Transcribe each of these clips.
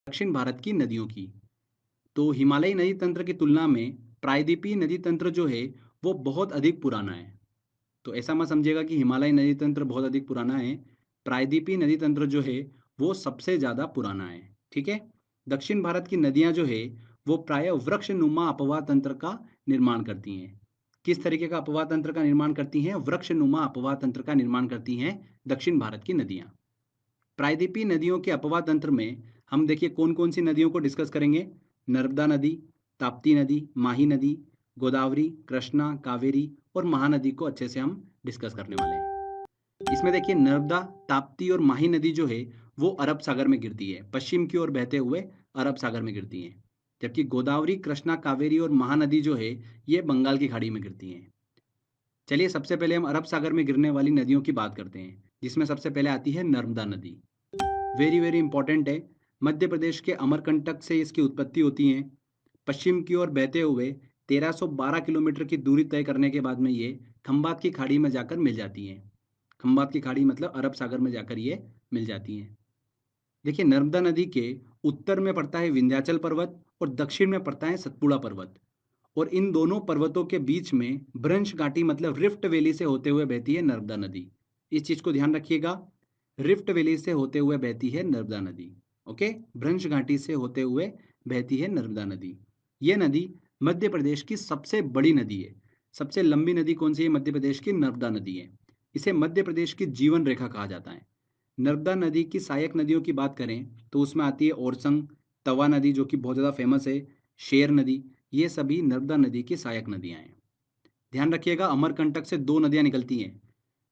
दक्षिण भारत की नदियों की। तो हिमालयी नदी तंत्र की तुलना में प्रायद्वीपीय नदी तंत्र जो है वो बहुत अधिक पुराना है। तो ऐसा मत समझिएगा कि हिमालयी नदी तंत्र बहुत अधिक पुराना है। प्रायद्वीपीय नदी तंत्र जो है वो सबसे ज़्यादा पुराना है। ठीक है। दक्षिण भारत की नदियाँ जो है वो प्रायः वृक्षनुमा अपवाह तंत्र का निर्माण करती हैं। किस तरीके का अपवाह तंत्र का निर्माण करती हैं? वृक्षनुमा अपवाह तंत्र का निर्माण करती हैं दक्षिण भारत की नदियाँ। प्रायद्वीपीय नदियों के अपवाह तंत्र में हम देखिए कौन कौन सी नदियों को डिस्कस करेंगे। नर्मदा नदी, ताप्ती नदी, माही नदी, गोदावरी, कृष्णा, कावेरी और महानदी को अच्छे से हम डिस्कस करने वाले हैं। इसमें देखिए नर्मदा, ताप्ती और माही नदी जो है वो अरब सागर में गिरती है, पश्चिम की ओर बहते हुए अरब सागर में गिरती हैं। जबकि गोदावरी, कृष्णा, कावेरी और महानदी जो है ये बंगाल की खाड़ी में गिरती हैं। चलिए सबसे पहले हम अरब सागर में गिरने वाली नदियों की बात करते हैं, जिसमें सबसे पहले आती है नर्मदा नदी। वेरी वेरी इंपॉर्टेंट है। मध्य प्रदेश के अमरकंटक से इसकी उत्पत्ति होती है। पश्चिम की ओर बहते हुए 1312 किलोमीटर की दूरी तय करने के बाद में ये खंबात की खाड़ी में जाकर मिल जाती हैं। खंबात की खाड़ी मतलब अरब सागर में जाकर ये मिल जाती हैं। देखिए नर्मदा नदी के उत्तर में पड़ता है विंध्याचल पर्वत और दक्षिण में पड़ता है सतपुड़ा पर्वत। और इन दोनों पर्वतों के बीच में ब्रंश घाटी मतलब रिफ्ट वैली से होते हुए बहती है नर्मदा नदी। इस चीज को ध्यान रखिएगा। रिफ्ट वैली से होते हुए बहती है नर्मदा नदी। ओके। ब्रंश घाटी से होते हुए बहती है नर्मदा नदी। यह नदी मध्य प्रदेश की सबसे बड़ी नदी है। सबसे लंबी नदी कौन सी है? मध्य प्रदेश की नर्मदा नदी है। इसे मध्य प्रदेश की जीवन रेखा कहा जाता है। नर्मदा नदी की सहायक नदियों की बात करें तो उसमें आती है ओरसंग, तवा नदी जो कि बहुत ज़्यादा फेमस है, शेर नदी। ये सभी नर्मदा नदी की सहायक नदियां हैं। ध्यान रखिएगा अमरकंटक से दो नदियां निकलती हैं,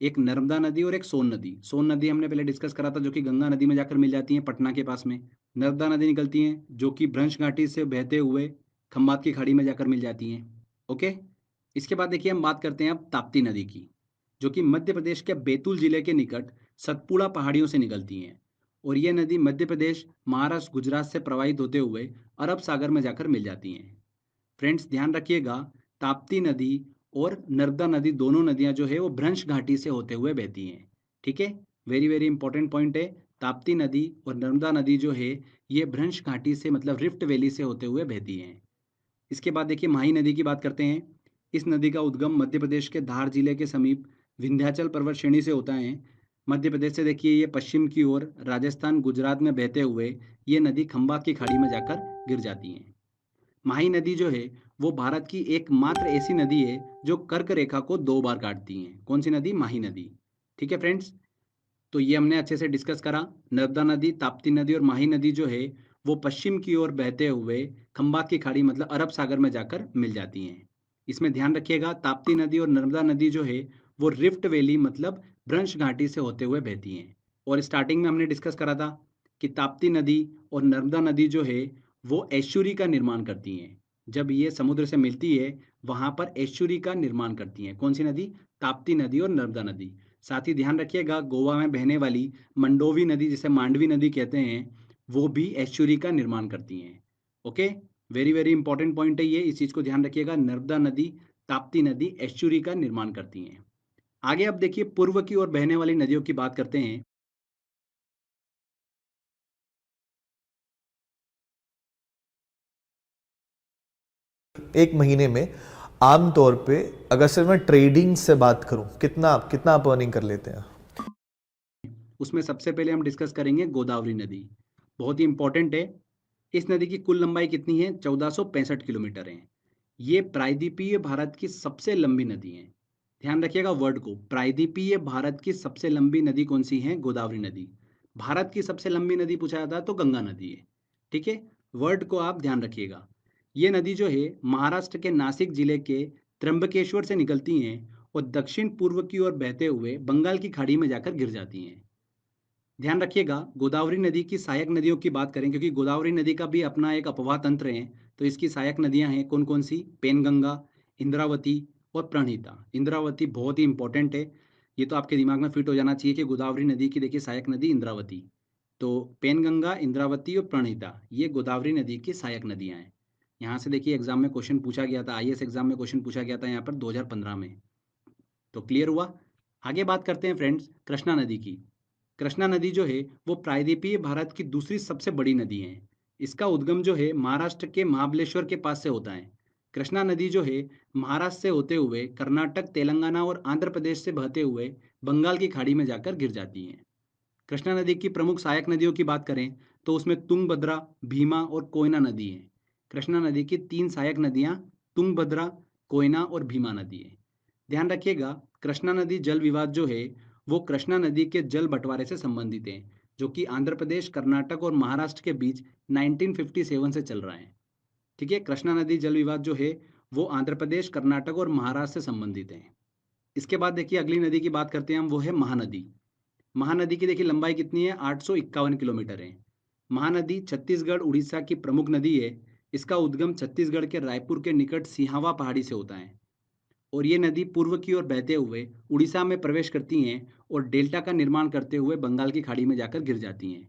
एक नर्मदा नदी और एक सोन नदी। सोन नदी हमने पहले डिस्कस करा था जो कि गंगा नदी में जाकर मिल जाती है पटना के पास में। नर्मदा नदी निकलती हैं जो कि भ्रंश घाटी से बहते हुए खंबात की खाड़ी में जाकर मिल जाती हैं। ओके। इसके बाद देखिए हम बात करते हैं अब ताप्ती नदी की, जो कि मध्य प्रदेश के बैतूल जिले के निकट सतपुड़ा पहाड़ियों से निकलती हैं। और ये नदी मध्य प्रदेश, महाराष्ट्र, गुजरात से प्रवाहित होते हुए अरब सागर में जाकर मिल जाती हैं। फ्रेंड्स ध्यान रखिएगा ताप्ती नदी और नर्मदा नदी दोनों नदियां जो है वो भ्रंश घाटी से होते हुए बहती हैं। ठीक है। वेरी वेरी इंपॉर्टेंट पॉइंट है। ताप्ती नदी और नर्मदा नदी जो है ये भ्रंश घाटी से मतलब रिफ्ट वैली से होते हुए बहती हैं। इसके बाद देखिए माही नदी की बात करते हैं। इस नदी का उद्गम मध्य प्रदेश के धार जिले के समीप विंध्याचल पर्वत श्रेणी से होता है। मध्य प्रदेश से देखिए ये पश्चिम की ओर राजस्थान, गुजरात में बहते हुए ये नदी खंबात की खाड़ी में जाकर गिर जाती हैं। माही नदी जो है वो भारत की एकमात्र ऐसी नदी है जो कर्क रेखा को दो बार काटती है। कौन सी नदी? माही नदी। ठीक है फ्रेंड्स। तो ये हमने अच्छे से डिस्कस करा। नर्मदा नदी, ताप्ती नदी और माही नदी जो है वो पश्चिम की ओर बहते हुए खंबात की खाड़ी मतलब अरब सागर में जाकर मिल जाती हैं। इसमें ध्यान रखिएगा ताप्ती नदी और नर्मदा नदी जो है वो रिफ्ट वैली मतलब भ्रंश घाटी से होते हुए बहती हैं। और स्टार्टिंग में हमने डिस्कस करा था कि ताप्ती नदी और नर्मदा नदी जो है वो एस्चुरी का निर्माण करती हैं। जब ये समुद्र से मिलती है वहां पर एस्चुरी का निर्माण करती हैं। कौन सी नदी? ताप्ती नदी और नर्मदा नदी। साथ ही ध्यान रखिएगा गोवा में बहने वाली मंडोवी नदी जिसे मांडवी नदी कहते हैं वो भी एस्चुरी का निर्माण करती हैं। Okay. Very very important point है ये, इस चीज को ध्यान रखिएगा। नर्मदा नदी, ताप्ती नदी एस्चुरी का निर्माण करती हैं। आगे अब देखिए पूर्व की ओर बहने वाली नदियों की बात करते हैं। एक महीने में आमतौर पे अगर सिर्फ मैं ट्रेडिंग से बात करूं कितना कितना आप अर्निंग कर लेते हैं? उसमें सबसे पहले हम डिस्कस करेंगे गोदावरी नदी। बहुत ही इंपॉर्टेंट है। इस नदी की कुल लंबाई कितनी है? 1465 किलोमीटर है। ये प्रायद्वीपीय भारत की सबसे लंबी नदी है। ध्यान रखिएगा वर्ड को, प्रायद्वीपीय भारत की सबसे लंबी नदी कौन सी है? गोदावरी नदी। भारत की सबसे लंबी नदी पूछा जाता है तो गंगा नदी है। ठीक है। वर्ड को आप ध्यान रखिएगा। ये नदी जो है महाराष्ट्र के नासिक जिले के त्र्यंबकेश्वर से निकलती हैं और दक्षिण पूर्व की ओर बहते हुए बंगाल की खाड़ी में जाकर गिर जाती हैं। ध्यान रखिएगा गोदावरी नदी की सहायक नदियों की बात करें क्योंकि गोदावरी नदी का भी अपना एक अपवाह तंत्र है। तो इसकी सहायक नदियां हैं कौन कौन सी? पेनगंगा, इंद्रावती और प्रणहिता। इंद्रावती बहुत ही इंपॉर्टेंट है। ये तो आपके दिमाग में फिट हो जाना चाहिए कि गोदावरी नदी की देखिए सहायक नदी इंद्रावती। तो पेनगंगा, इंद्रावती और प्रणहिता ये गोदावरी नदी की सहायक नदियां हैं। यहाँ से देखिए एग्जाम में क्वेश्चन पूछा गया था, आईएएस एग्जाम में क्वेश्चन पूछा गया था यहाँ पर 2015 में। तो क्लियर हुआ। आगे बात करते हैं फ्रेंड्स कृष्णा नदी की। कृष्णा नदी जो है वो प्रायद्वीपीय भारत की दूसरी सबसे बड़ी नदी है। इसका उद्गम जो है महाराष्ट्र के महाबलेश्वर के पास से होता है। कृष्णा नदी जो है महाराष्ट्र से होते हुए कर्नाटक, तेलंगाना और आंध्र प्रदेश से बहते हुए बंगाल की खाड़ी में जाकर गिर जाती है। कृष्णा नदी की प्रमुख सहायक नदियों की बात करें तो उसमें तुंगभद्रा, भीमा और कोयना नदी है। कृष्णा नदी की 3 सहायक नदियां तुंगभद्रा, कोयना और भीमा नदी है। ध्यान रखिएगा, कृष्णा नदी जल विवाद जो है वो कृष्णा नदी के जल बंटवारे से संबंधित है, जो कि आंध्र प्रदेश, कर्नाटक और महाराष्ट्र के बीच 1957 से चल रहा है। ठीक है, कृष्णा नदी जल विवाद जो है वो आंध्र प्रदेश, कर्नाटक और महाराष्ट्र से संबंधित है। इसके बाद देखिए अगली नदी की बात करते हैं हम, वो है महानदी। महानदी की देखिए लंबाई कितनी है, 851 किलोमीटर है। महानदी छत्तीसगढ़, उड़ीसा की प्रमुख नदी है। इसका उद्गम छत्तीसगढ़ के रायपुर के निकट सिहावा पहाड़ी से होता है और ये नदी पूर्व की ओर बहते हुए उड़ीसा में प्रवेश करती हैं और डेल्टा का निर्माण करते हुए बंगाल की खाड़ी में जाकर गिर जाती हैं।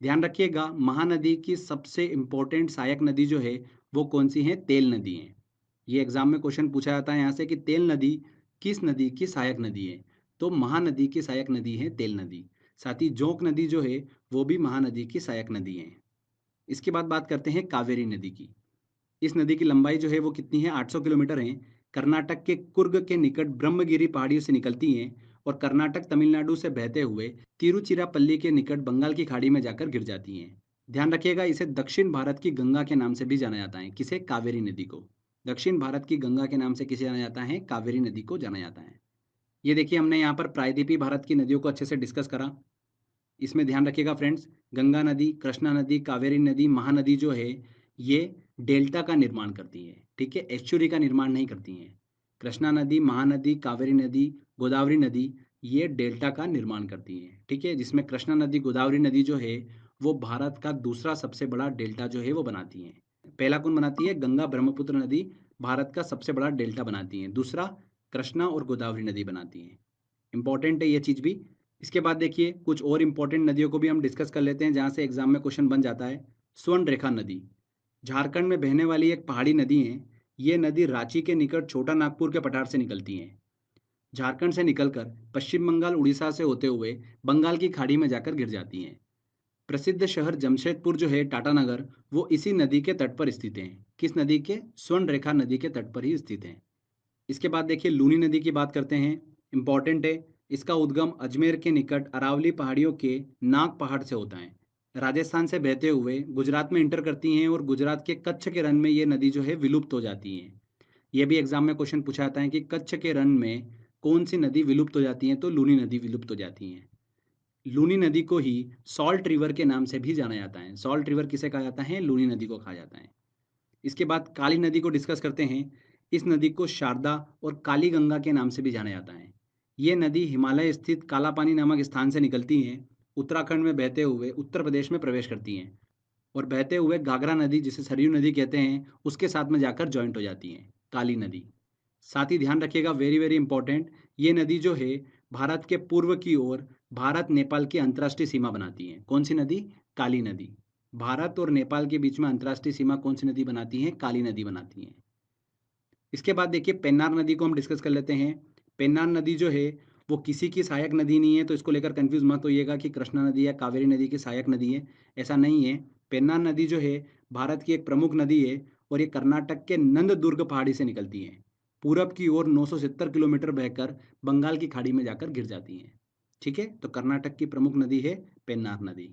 ध्यान रखिएगा, महानदी की सबसे इम्पोर्टेंट सहायक नदी जो है वो कौन सी है, तेल नदी है। ये एग्जाम में क्वेश्चन पूछा जाता है यहाँ से कि तेल नदी किस नदी की सहायक नदी है, तो महानदी की सहायक नदी है तेल नदी। साथ ही जोंक नदी जो है वो भी महानदी की सहायक नदी है। इसके बाद बात करते हैं कावेरी नदी की। इस नदी की लंबाई जो है वो कितनी है, 800 किलोमीटर है। कर्नाटक के कुर्ग के निकट ब्रह्मगिरी पहाड़ियों से निकलती हैं और कर्नाटक, तमिलनाडु से बहते हुए तिरुचिरापल्ली के निकट बंगाल की खाड़ी में जाकर गिर जाती हैं। ध्यान रखिएगा, इसे दक्षिण भारत की गंगा के नाम से भी जाना जाता है। किसे, कावेरी नदी को। दक्षिण भारत की गंगा के नाम से किसे जाना जाता है, कावेरी नदी को जाना जाता है। ये देखिए हमने यहाँ पर प्रायद्वीपीय भारत की नदियों को अच्छे से डिस्कस करा। इसमें ध्यान रखिएगा फ्रेंड्स, गंगा नदी, कृष्णा नदी, कावेरी नदी, महानदी जो है ये डेल्टा का निर्माण करती है। ठीक है, एस्चुरी का निर्माण नहीं करती हैं। कृष्णा नदी, महानदी, कावेरी नदी, गोदावरी नदी ये डेल्टा का निर्माण करती हैं। ठीक है, जिसमें कृष्णा नदी, गोदावरी नदी जो है वो भारत का दूसरा सबसे बड़ा डेल्टा जो है वो बनाती हैं। पहला कौन बनाती है, गंगा ब्रह्मपुत्र नदी भारत का सबसे बड़ा डेल्टा बनाती हैं। दूसरा कृष्णा और गोदावरी नदी बनाती हैं। इंपॉर्टेंट है ये चीज़ भी। इसके बाद देखिए कुछ और इंपॉर्टेंट नदियों को भी हम डिस्कस कर लेते हैं जहाँ से एग्जाम में क्वेश्चन बन जाता है। स्वर्ण रेखा नदी झारखंड में बहने वाली एक पहाड़ी नदी है। ये नदी रांची के निकट छोटा नागपुर के पठार से निकलती है। झारखंड से निकलकर पश्चिम बंगाल, उड़ीसा से होते हुए बंगाल की खाड़ी में जाकर गिर जाती हैं। प्रसिद्ध शहर जमशेदपुर जो है, टाटानगर, वो इसी नदी के तट पर स्थित हैं। किस नदी के, स्वर्ण रेखा नदी के तट पर ही स्थित हैं। इसके बाद देखिए लूनी नदी की बात करते हैं, इंपॉर्टेंट है। इसका उद्गम अजमेर के निकट अरावली पहाड़ियों के नाग पहाड़ से होता है। राजस्थान से बहते हुए गुजरात में इंटर करती हैं और गुजरात के कच्छ के रण में ये नदी जो है विलुप्त हो जाती है। ये भी एग्जाम में क्वेश्चन पूछा जाता है कि कच्छ के रण में कौन सी नदी विलुप्त हो जाती है, तो लूनी नदी विलुप्त हो जाती है। लूनी नदी को ही सॉल्ट रिवर के नाम से भी जाना जाता है। सॉल्ट रिवर किसे कहा जाता है, लूनी नदी को कहा जाता है। इसके बाद काली नदी को डिस्कस करते हैं। इस नदी को शारदा और काली गंगा के नाम से भी जाना जाता है। ये नदी हिमालय स्थित कालापानी नामक स्थान से निकलती हैं, उत्तराखंड में बहते हुए उत्तर प्रदेश में प्रवेश करती हैं और बहते हुए घाघरा नदी, जिसे सरयू नदी कहते हैं, उसके साथ में जाकर जॉइंट हो जाती हैं, काली नदी। साथ ही ध्यान रखिएगा, वेरी वेरी इंपॉर्टेंट, ये नदी जो है भारत के पूर्व की ओर भारत नेपाल की अंतर्राष्ट्रीय सीमा बनाती है। कौन सी नदी, काली नदी। भारत और नेपाल के बीच में अंतर्राष्ट्रीय सीमा कौन सी नदी बनाती है, काली नदी बनाती है। इसके बाद देखिए पेन्नार नदी को हम डिस्कस कर लेते हैं। पेन्नार नदी जो है वो किसी की सहायक नदी नहीं है, तो इसको लेकर कंफ्यूज मत होइएगा कि कृष्णा नदी या कावेरी नदी की सहायक नदी है, ऐसा नहीं है। पेन्नार नदी जो है भारत की एक प्रमुख नदी है और ये कर्नाटक के नंददुर्ग पहाड़ी से निकलती है। पूरब की ओर 970 किलोमीटर बहकर बंगाल की खाड़ी में जाकर गिर जाती हैं। ठीक है, तो कर्नाटक की प्रमुख नदी है पेन्नार नदी।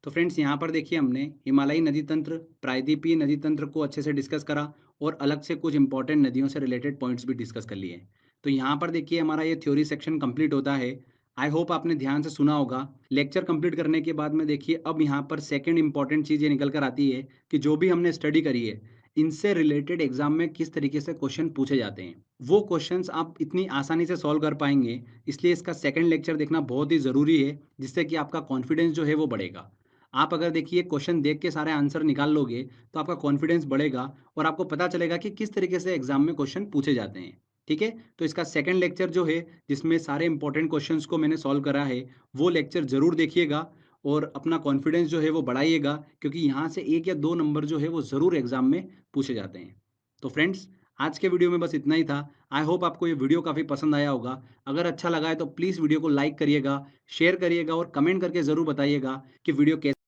तो फ्रेंड्स यहाँ पर देखिए हमने हिमालयी नदी तंत्र, प्रायद्वीपीय नदी तंत्र को अच्छे से डिस्कस करा और अलग से कुछ इंपॉर्टेंट नदियों से रिलेटेड पॉइंट्स भी डिस्कस कर लिए। तो यहाँ पर देखिए हमारा ये थ्योरी सेक्शन कंप्लीट होता है। आई होप आपने ध्यान से सुना होगा। लेक्चर कंप्लीट करने के बाद में देखिए अब यहाँ पर सेकंड इंपॉर्टेंट चीज़ ये निकल कर आती है कि जो भी हमने स्टडी करी है इनसे रिलेटेड एग्जाम में किस तरीके से क्वेश्चन पूछे जाते हैं, वो क्वेश्चंस आप इतनी आसानी से सॉल्व कर पाएंगे। इसलिए इसका सेकंड लेक्चर देखना बहुत ही ज़रूरी है, जिससे कि आपका कॉन्फिडेंस जो है वो बढ़ेगा। आप अगर देखिए क्वेश्चन देख के सारे आंसर निकाल लोगे तो आपका कॉन्फिडेंस बढ़ेगा और आपको पता चलेगा कि किस तरीके से एग्जाम में क्वेश्चन पूछे जाते हैं। ठीक है, तो इसका सेकंड लेक्चर जो है जिसमें सारे इंपॉर्टेंट क्वेश्चंस को मैंने सॉल्व करा है, वो लेक्चर जरूर देखिएगा और अपना कॉन्फिडेंस जो है वो बढ़ाइएगा, क्योंकि यहाँ से 1 या 2 नंबर जो है वो ज़रूर एग्जाम में पूछे जाते हैं। तो फ्रेंड्स आज के वीडियो में बस इतना ही था। आई होप आपको ये वीडियो काफ़ी पसंद आया होगा। अगर अच्छा लगा है तो प्लीज़ वीडियो को लाइक करिएगा, शेयर करिएगा और कमेंट करके ज़रूर बताइएगा कि वीडियो कैसे